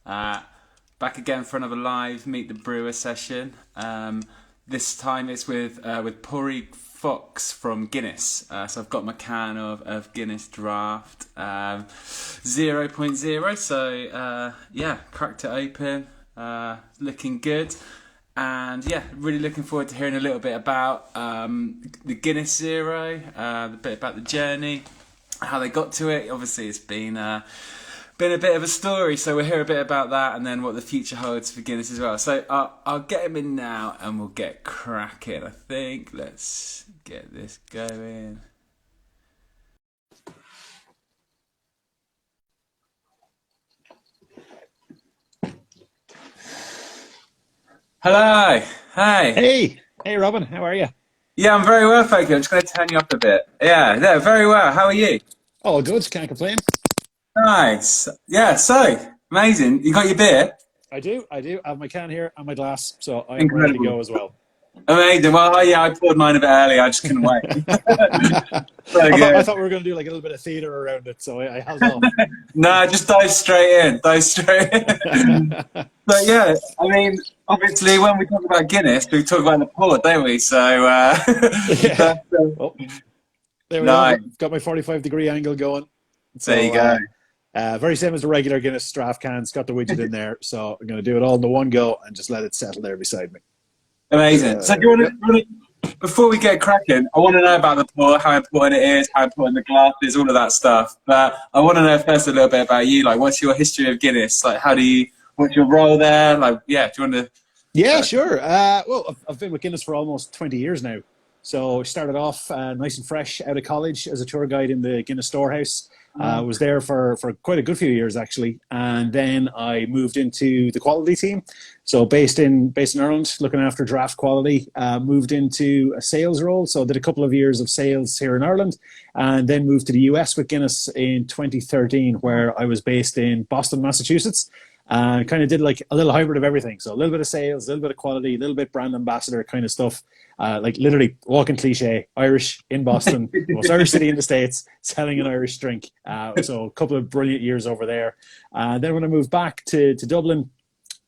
Uh, Back again for another live Meet the Brewer session. This time it's with Padraig Fox from Guinness. So I've got my can of Guinness Draft 0.0. So yeah, cracked it open. Looking good. And yeah, really looking forward to hearing a little bit about the Guinness Zero, a bit about the journey, how they got to it. Obviously, it's been a bit of a story, so we'll hear a bit about that and then what the future holds for Guinness as well. So I'll get him in now and we'll get cracking, I think. Let's get this going. Hello. Hey. Hey, Robin, how are you? Yeah, I'm very well, thank you. I'm just going to turn you up a bit. Yeah, very well. How are you? Oh, good. Can't complain. Nice. Yeah, so amazing. You got your beer? I do. I have my can here and my glass, so I am ready to Incredible. go as well. Amazing. Well, yeah, I poured mine a bit early. I just couldn't wait. So I good. thought we were going to do like a little bit of theatre around it, so I held off. No, just dive straight in. Dive straight in. But yeah, I mean, obviously, when we talk about Guinness, we talk about the port, don't we? So Yeah. that's Oh, there we go. nice. Got my 45-degree angle going. There you So go. very same as the regular Guinness draft cans. Got the widget in there, so I'm going to do it all in the one go and just let it settle there beside me. Amazing. So do you Yep. want to, before we get cracking, I want to know about the port, how important it is, how important the glass is, all of that stuff. But I want to know first a little bit about you. Like, what's your history of Guinness? Like, what's your role there? Like, yeah, do you want Yeah, to? sure. Well, I've been with Guinness for almost 20 years now. So I started off nice and fresh out of college as a tour guide in the Guinness storehouse. Was there for quite a good few years actually, and then I moved into the quality team. So based in Ireland, looking after draft quality. Moved into a sales role, so did a couple of years of sales here in Ireland, and then moved to the US with Guinness in 2013, where I was based in Boston, Massachusetts, and kind of did like a little hybrid of everything. So a little bit of sales, a little bit of quality, a little bit brand ambassador kind of stuff. Like literally walking cliche, Irish in Boston, the most Irish city in the States, selling an Irish drink. So a couple of brilliant years over there. Then when I moved back to Dublin,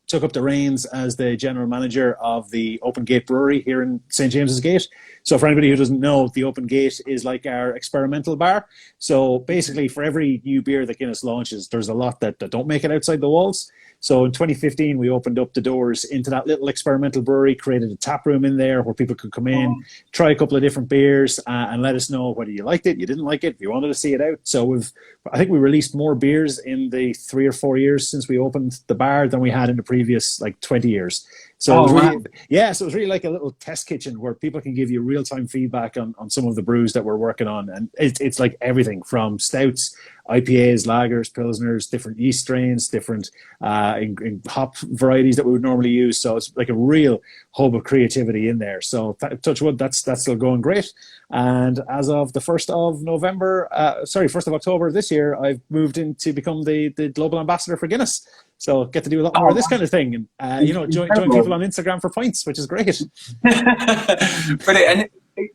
took up the reins as the general manager of the Open Gate Brewery here in St. James's Gate. So for anybody who doesn't know, the Open Gate is like our experimental bar. So basically for every new beer that Guinness launches, there's a lot that don't make it outside the walls. So in 2015, we opened up the doors into that little experimental brewery, created a tap room in there where people could come in, try a couple of different beers, and let us know whether you liked it, you didn't like it, if you wanted to see it out. So I think we released more beers in the 3 or 4 years since we opened the bar than we had in the previous like 20 years. So it was Oh, wow. really, yeah, so it was really like a little test kitchen where people can give you real time feedback on some of the brews that we're working on. And it's like everything from stouts, IPAs, lagers, pilsners, different yeast strains, different in hop varieties that we would normally use. So it's like a real hub of creativity in there. So touch wood, that's still going great. And as of the 1st of October this year, I've moved in to become the global ambassador for Guinness. So get to do a lot more of Oh, this kind of thing, and join people incredible. on Instagram for points, which is great. Brilliant.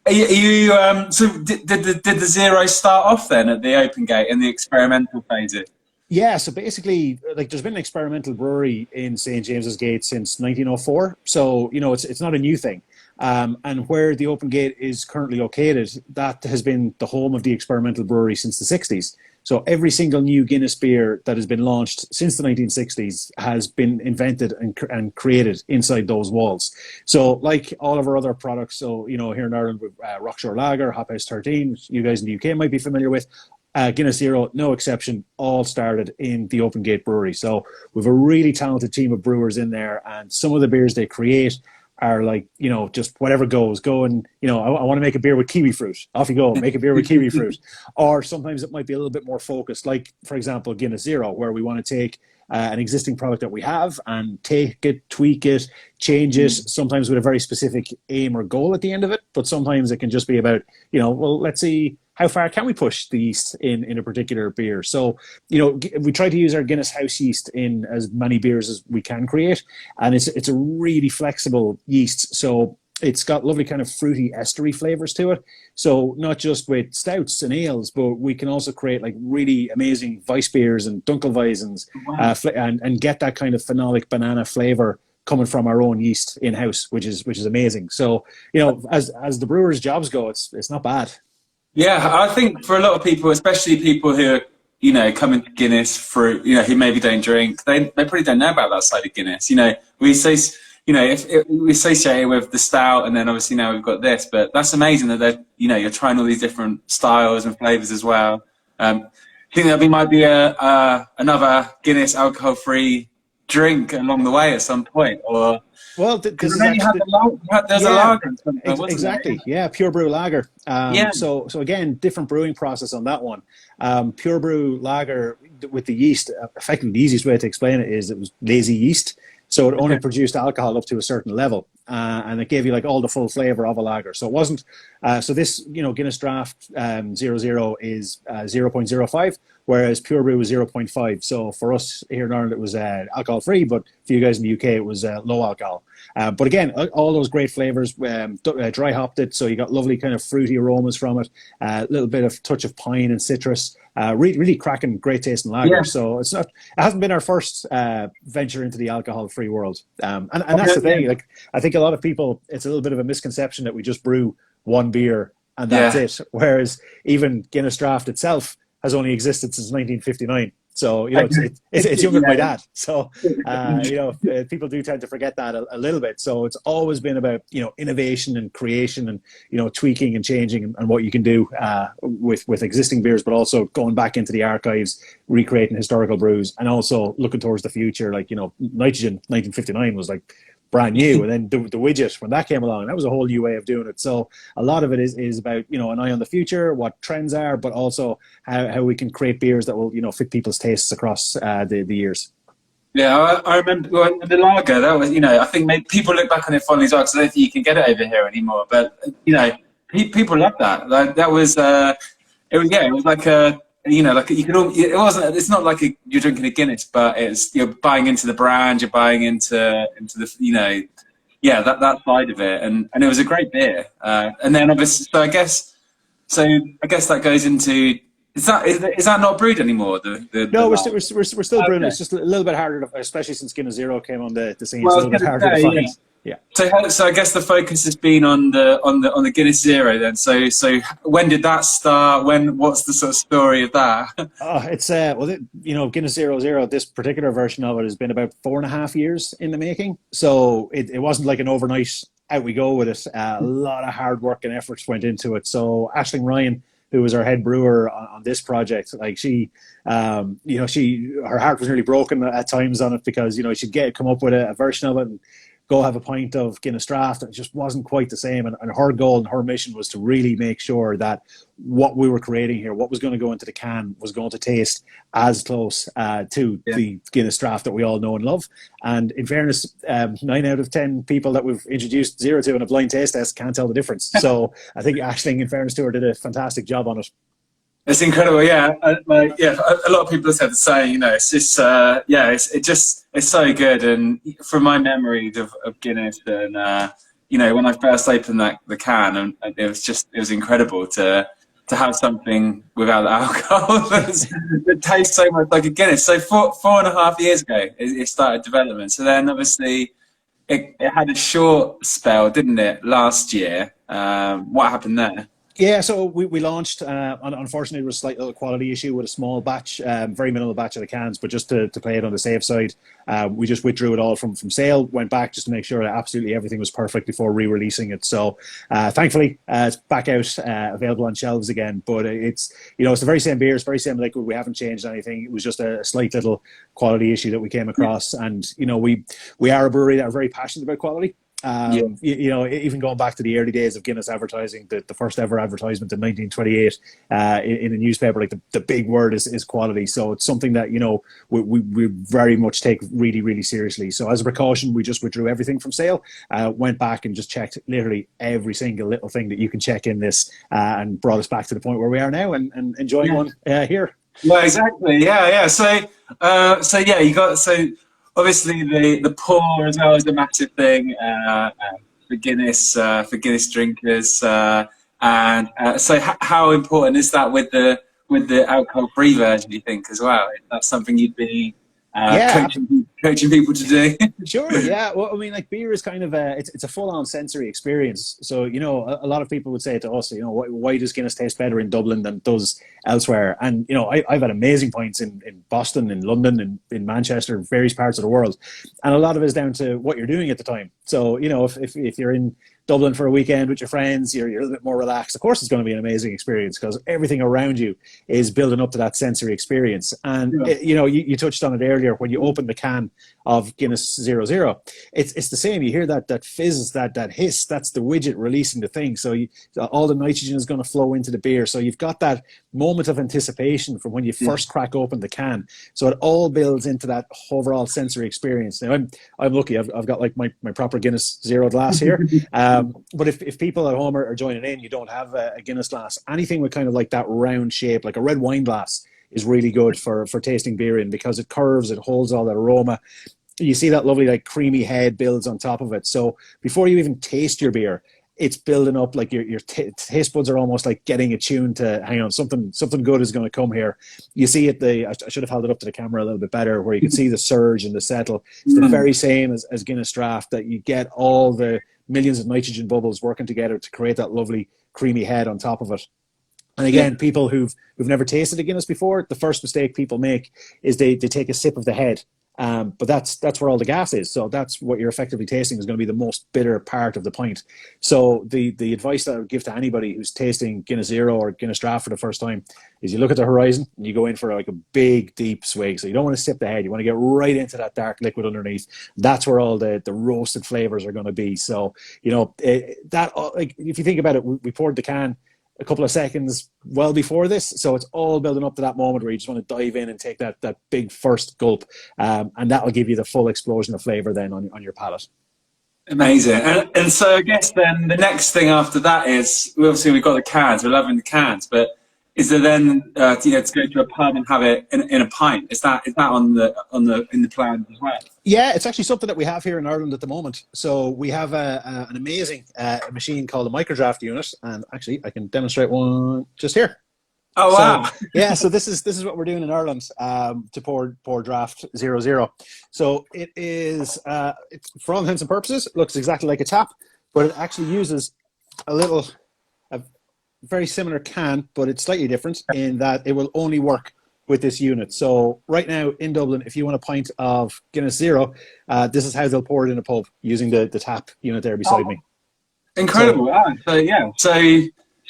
And so did the zero start off then at the open gate in the experimental phases? Yeah, so basically, like, there's been an experimental brewery in St. James's Gate since 1904. So, it's not a new thing. And where the Open Gate is currently located, that has been the home of the experimental brewery since the 60s. So every single new Guinness beer that has been launched since the 1960s has been invented and created inside those walls. So like all of our other products, so, here in Ireland with Rockshore Lager, Hop House 13, which you guys in the UK might be familiar with, Guinness Zero, no exception, all started in the Open Gate Brewery. So we've a really talented team of brewers in there, and some of the beers they create are like, just whatever goes. Go and, I want to make a beer with kiwi fruit. Off you go, make a beer with kiwi fruit. Or sometimes it might be a little bit more focused, like, for example, Guinness Zero, where we want to take an existing product that we have and take it, tweak it, change it, sometimes with a very specific aim or goal at the end of it. But sometimes it can just be about, well, let's see how far can we push the yeast in a particular beer. So, we try to use our Guinness house yeast in as many beers as we can create. And it's a really flexible yeast. So it's got lovely kind of fruity estery flavors to it. So not just with stouts and ales, but we can also create like really amazing Weiss beers and Dunkelweisens, Wow. and get that kind of phenolic banana flavor coming from our own yeast in house, which is amazing. So as the brewers' jobs go, it's not bad. Yeah, I think for a lot of people, especially people who are, coming to Guinness for, who maybe don't drink, they probably don't know about that side of Guinness. We say, if we associate it with the stout, and then obviously now we've got this, but that's amazing that they're, you're trying all these different styles and flavors as well. I think there might be another Guinness alcohol-free drink along the way at some point, or this is then actually there's a lager, exactly. Yeah, pure brew lager. Yeah. So again, different brewing process on that one. Pure brew lager with the yeast. Effectively, the easiest way to explain it is it was lazy yeast. So it only produced alcohol up to a certain level, and it gave you like all the full flavor of a lager. So it wasn't. So this, Guinness Draft 00 is 0.05, whereas Pure Brew was 0.5. So for us here in Ireland, it was alcohol free, but for you guys in the UK, it was low alcohol. But again, all those great flavors, dry hopped it, so you got lovely kind of fruity aromas from it, a little bit of touch of pine and citrus. Really cracking, great tasting lager. Yeah. So it hasn't been our first venture into the alcohol-free world, and that's the thing. Like, I think a lot of people, it's a little bit of a misconception that we just brew one beer and that's it. Whereas even Guinness Draft itself has only existed since 1959. So it's younger than my dad. So people do tend to forget that a little bit. So it's always been about innovation and creation and tweaking and changing and what you can do with existing beers, but also going back into the archives, recreating historical brews, and also looking towards the future. Like Nitrogen 1959 was like brand new, and then the widget, when that came along, that was a whole new way of doing it. So a lot of it is about an eye on the future, what trends are, but also how we can create beers that will fit people's tastes across the years. Yeah, I remember the lager. That was I think people look back on it fondly as well, because I don't think you can get it over here anymore. But people love that. Like, that was it was like a like you could. It wasn't. It's not like you're drinking a Guinness, but you're buying into the brand. You're buying into the that side of it, and it was a great beer. And then obviously, so I guess that goes into. Is that not brewed anymore? No, we're still brewing. It's just a little bit harder, especially since Guinness Zero came on the scene. Well, it's a little bit harder to find. Yeah. So I guess the focus has been on the Guinness Zero then. So when did that start? What's the sort of story of that? It's Guinness 00. This particular version of it has been about 4.5 years in the making. So it wasn't like an overnight out we go with it. A lot of hard work and efforts went into it. So Aisling Ryan, who was our head brewer on this project, like her heart was nearly broken at times on it, because she'd come up with a version of it and go have a pint of Guinness Draft, and it just wasn't quite the same. And her goal and her mission was to really make sure that what we were creating here, what was going to go into the can, was going to taste as close to the Guinness Draft that we all know and love. And in fairness, 9 out of 10 people that we've introduced Zero to in a blind taste test can't tell the difference. So I think Aisling, in fairness to her, did a fantastic job on it. It's incredible, yeah. A lot of people have said the same. It's just, it's so good. And from my memories of Guinness, and when I first opened the can, and it was incredible to have something without the alcohol that tastes so much like a Guinness. So 4.5 years ago, it started development. So then obviously it had a short spell, didn't it, last year? What happened there? Yeah, so we launched. Unfortunately, there was a slight little quality issue with a small batch, very minimal batch of the cans. But just to play it on the safe side, we just withdrew it all from sale. Went back just to make sure that absolutely everything was perfect before re-releasing it. So thankfully, it's back out, available on shelves again. But it's it's the very same beer, it's very same liquid. We haven't changed anything. It was just a slight little quality issue that we came across. And we are a brewery that are very passionate about quality. Even going back to the early days of Guinness advertising, the first ever advertisement in 1928 in a newspaper, like the big word is quality. So it's something that we very much take really, really seriously. So as a precaution, we just withdrew everything from sale, went back and just checked literally every single little thing that you can check in this, and brought us back to the point where we are now, and enjoying one here. Well, exactly. Yeah. So you got obviously the pour as well is a massive thing. for Guinness drinkers. So how important is that with the alcohol-free version, do you think, as well? Is that something you'd be Yeah, coaching people to do? sure. Yeah. Well, I mean, like beer is kind of it's a full on sensory experience. So, a lot of people would say to us, why does Guinness taste better in Dublin than it does elsewhere? And, I've had amazing points in Boston, in London, in Manchester, various parts of the world. And a lot of it is down to what you're doing at the time. So, if you're in Dublin for a weekend with your friends, you're a little bit more relaxed. Of course, it's going to be an amazing experience because everything around you is building up to that sensory experience. And you touched on it earlier when you open the can of Guinness Zero. It's the same. You hear that fizz, that hiss. That's the widget releasing the thing. So all the nitrogen is going to flow into the beer. So you've got that moment of anticipation from when you first crack open the can. So it all builds into that overall sensory experience. Now I'm lucky. I've got like my proper Guinness Zero glass here. But if people at home are joining in, you don't have a Guinness glass, anything with kind of like that round shape, like a red wine glass, is really good for tasting beer in because it curves, it holds all that aroma. You see that lovely like creamy head builds on top of it. So before you even taste your beer, it's building up, like your taste buds are almost like getting attuned to, hang on, something good is going to come here. You see it, I should have held it up to the camera a little bit better, where you can see the surge and the settle. It's the very same as Guinness Draught, that you get all the millions of nitrogen bubbles working together to create that lovely creamy head on top of it. And again, people who've never tasted a Guinness before, the first mistake people make is they take a sip of the head. But that's where all the gas is. So that's what you're effectively tasting is going to be the most bitter part of the pint. So the advice that I would give to anybody who's tasting Guinness Zero or Guinness Draught for the first time is you look at the horizon and you go in for like a big, deep swig. So you don't want to sip the head. You want to get right into that dark liquid underneath. That's where all the roasted flavors are going to be. So, like if you think about it, we poured the can a couple of seconds well before this, so it's all building up to that moment where you just want to dive in and take that big first gulp, and that will give you the full explosion of flavor then on your palate. Amazing. And so I guess then the next thing after that is, obviously we've got the cans, we're loving the cans, but is there then to go to a pub and have it in a pint? Is that in the plan as well? Yeah, it's actually something that we have here in Ireland at the moment. So we have an amazing machine called a microdraft unit, and actually I can demonstrate one just here. Oh wow! So, yeah, so this is what we're doing in Ireland to pour draft 00. So it is, it's, for all intents and purposes, it looks exactly like a tap, but it actually uses a very similar can, but it's slightly different in that it will only work with this unit. So right now in Dublin, if you want a pint of Guinness Zero, this is how they'll pour it in a pub using the tap unit there beside me. Incredible!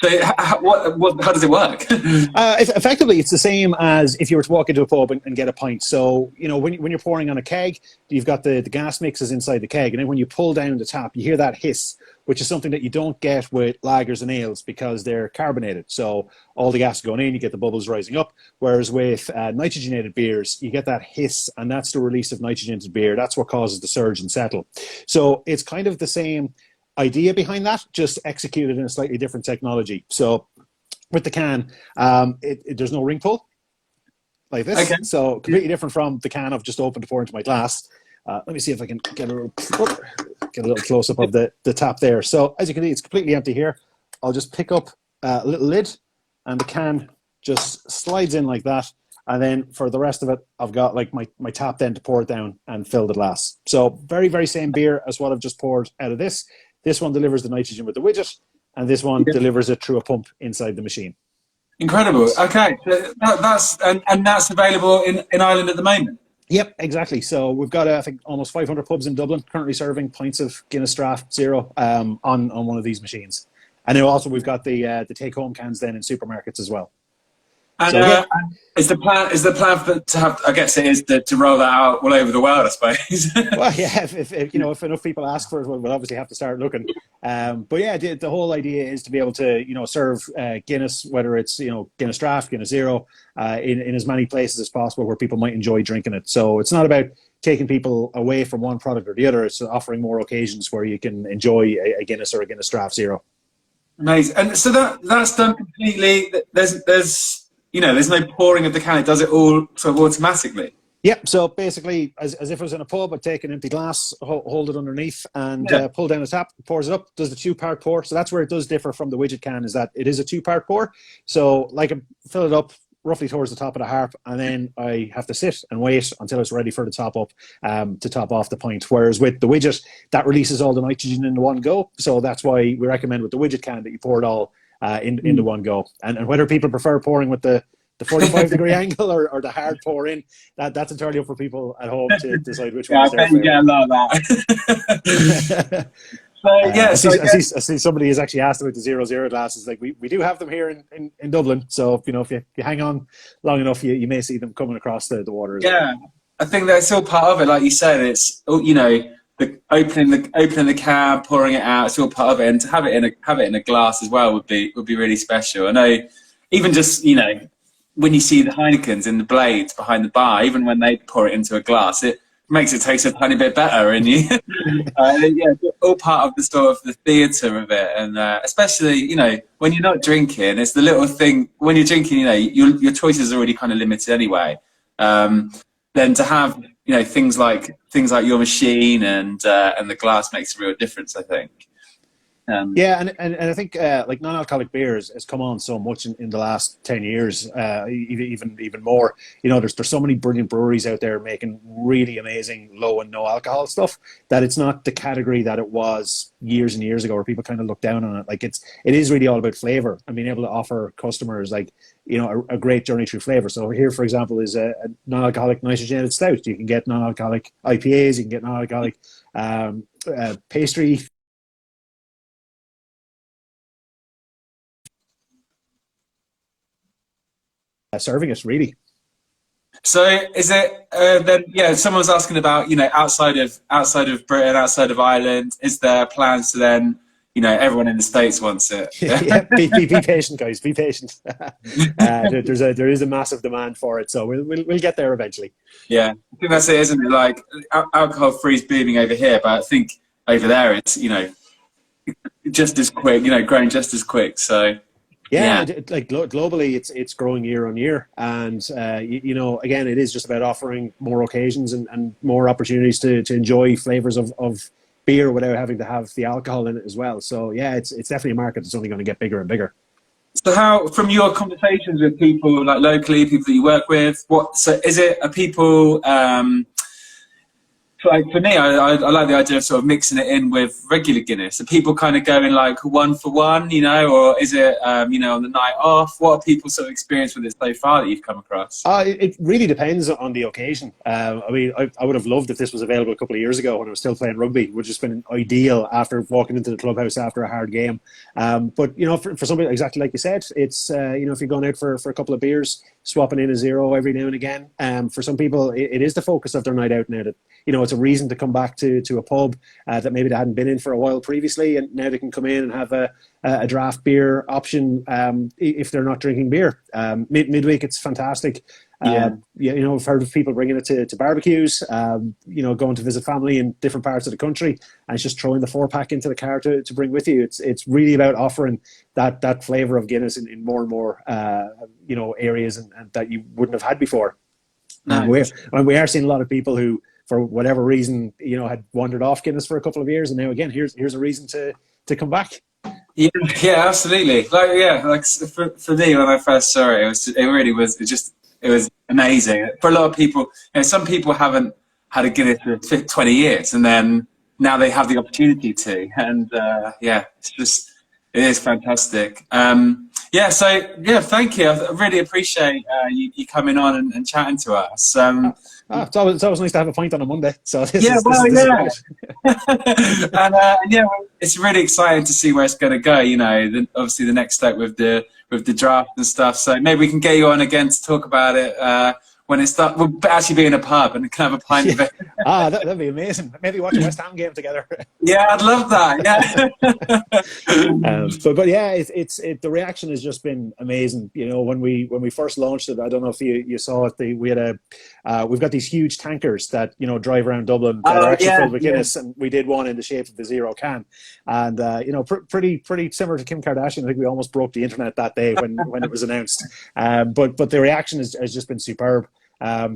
So how does it work? Effectively, it's the same as if you were to walk into a pub and get a pint. So, when you're pouring on a keg, you've got the gas mixes inside the keg. And then when you pull down the tap, you hear that hiss, which is something that you don't get with lagers and ales because they're carbonated. So all the gas is going in, you get the bubbles rising up. Whereas with nitrogenated beers, you get that hiss, and that's the release of nitrogen into beer. That's what causes the surge and settle. So it's kind of the same idea behind that, just executed in a slightly different technology. So with the can, there's no ring pull like this. Okay. So completely different from the can I've just opened to pour into my glass. Let me see if I can get a little close up of the tap there. So as you can see, it's completely empty here. I'll just pick up a little lid, and the can just slides in like that. And then for the rest of it, I've got like my tap then to pour it down and fill the glass. So very, very same beer as what I've just poured out of this. This one delivers the nitrogen with the widget, and this one delivers it through a pump inside the machine. Incredible. Okay, so that's available in Ireland at the moment. Yep, exactly. So we've got I think almost 500 pubs in Dublin currently serving pints of Guinness Draught Zero on one of these machines, and then also we've got the take home cans then in supermarkets as well. And so, is the plan to have? I guess it is to roll that out all over the world, I suppose. Well, yeah, if enough people ask for it, we'll obviously have to start looking. But yeah, the whole idea is to be able to serve Guinness, whether it's Guinness Draught, Guinness Zero, in as many places as possible where people might enjoy drinking it. So it's not about taking people away from one product or the other. It's offering more occasions where you can enjoy a Guinness or a Guinness Draught Zero. Amazing. And so that's done completely. There's no pouring of the can. It does it all sort of automatically. Yep. So basically, as if it was in a pub, I'd take an empty glass, hold it underneath, and Yeah. pull down the tap, pours it up, does the two-part pour. So that's where it does differ from the widget can, is that it is a two-part pour. So like I fill it up roughly towards the top of the harp, and then I have to sit and wait until it's ready for the top up, to top off the pint. Whereas with the widget, that releases all the nitrogen in the one go. So that's why we recommend with the widget can that you pour it all in the one go. And whether people prefer pouring with the 45-degree angle or the hard pour in, that's entirely up for people at home to decide which one Yeah, I is their bet you favorite. get a lot of that. So yeah, I so I guess, see somebody has actually asked about the 0-0 glasses. Like we do have them here in Dublin. So, if you hang on long enough, you may see them coming across the water as well. yeah, I think that's all part of it. Like you said, it's the opening the can, pouring it out. It's all part of it, and to have it in a glass as well would be really special. I know, even just when you see the Heinekens in the blades behind the bar, even when they pour it into a glass, it makes it taste a tiny bit better. And yeah, it's all part of the sort of the theatre of it. And especially, when you're not drinking, it's the little thing. When you're drinking, your choices are already kind of limited anyway. Then to have, things like your machine and the glass makes a real difference, I think. Yeah, and I think like non-alcoholic beers has come on so much in the last 10 years, even more. There's so many brilliant breweries out there making really amazing low and no alcohol stuff, that it's not the category that it was years and years ago, where people kind of look down on it. Like it is really all about flavor and being able to offer customers like a great journey through flavor. So here, for example, is a non-alcoholic nitrogenated stout. You can get non-alcoholic IPAs, you can get non-alcoholic pastry serving it, really. So is it then? Yeah, someone was asking about outside of Britain, outside of Ireland, is there plans to then everyone in the States wants it? Yeah, be patient, guys. Be patient. There is a massive demand for it, so we'll get there eventually. Yeah, I think that's it, isn't it? Like alcohol free is booming over here, but I think over there it's just as quick, growing just as quick. So. Yeah, like globally, it's growing year on year, and again, it is just about offering more occasions and more opportunities to enjoy flavors of beer without having to have the alcohol in it as well. So yeah, it's definitely a market that's only going to get bigger and bigger. So how, from your conversations with people like locally, people that you work with, are people? Like for me, I like the idea of sort of mixing it in with regular Guinness. Are people kind of going like one for one, or is it, on the night off? What are people's sort of experience with it so far that you've come across? It really depends on the occasion. I would have loved if this was available a couple of years ago when I was still playing rugby. It would have just been ideal after walking into the clubhouse after a hard game. But for somebody exactly like you said, it's if you're going out for a couple of beers, swapping in a zero every now and again. For some people, it is the focus of their night out now. That it's a reason to come back to a pub that maybe they hadn't been in for a while previously, and now they can come in and have a draft beer option if they're not drinking beer. Midweek, it's fantastic. I've heard of people bringing it to barbecues, going to visit family in different parts of the country, and it's just throwing the 4-pack into the car to bring with you. It's really about offering that flavour of Guinness in more and more areas and that you wouldn't have had before. Nice. We are seeing a lot of people who, for whatever reason, had wandered off Guinness for a couple of years, and now again, here's a reason to come back. Yeah, absolutely. Like for me, when I first saw it, it was amazing. For a lot of people, some people haven't had a Guinness for 20 years, and then now they have the opportunity to, and it is fantastic. Thank you. I really appreciate you coming on and chatting to us. It's always nice to have a pint on a Monday. So this is and it's really exciting to see where it's going to go. Obviously the next step with the draft and stuff. So maybe we can get you on again to talk about it when it starts. We'll actually be in a pub and can have a pint of it. That'd be amazing. Maybe watch a West Ham game together. Yeah, I'd love that. Yeah. But yeah, the reaction has just been amazing. When we first launched it, I don't know if you saw it. We've got these huge tankers that drive around Dublin that are actually filled with Guinness, and we did one in the shape of the zero can, and pretty similar to Kim Kardashian. I think we almost broke the internet that day when it was announced. But the reaction has just been superb.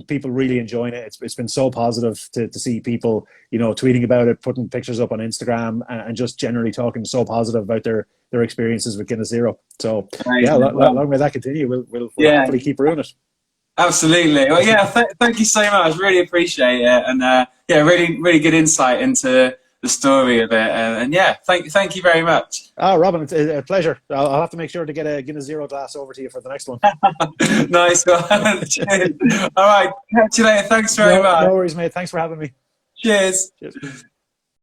People really enjoying it. It's been so positive to see people, tweeting about it, putting pictures up on Instagram, and just generally talking so positive about their experiences with Guinness Zero. So yeah, long may that continue. We'll happily keep brewing it. Absolutely. Well, yeah, thank you so much. Really appreciate it. And yeah, really, really good insight into the story of it. And yeah, thank you very much. Oh, Robin, it's a pleasure. I'll have to make sure to get a Guinness Zero glass over to you for the next one. Nice one. Cheers. All right. Catch you later. Thanks very much. No worries, mate. Thanks for having me. Cheers. Cheers.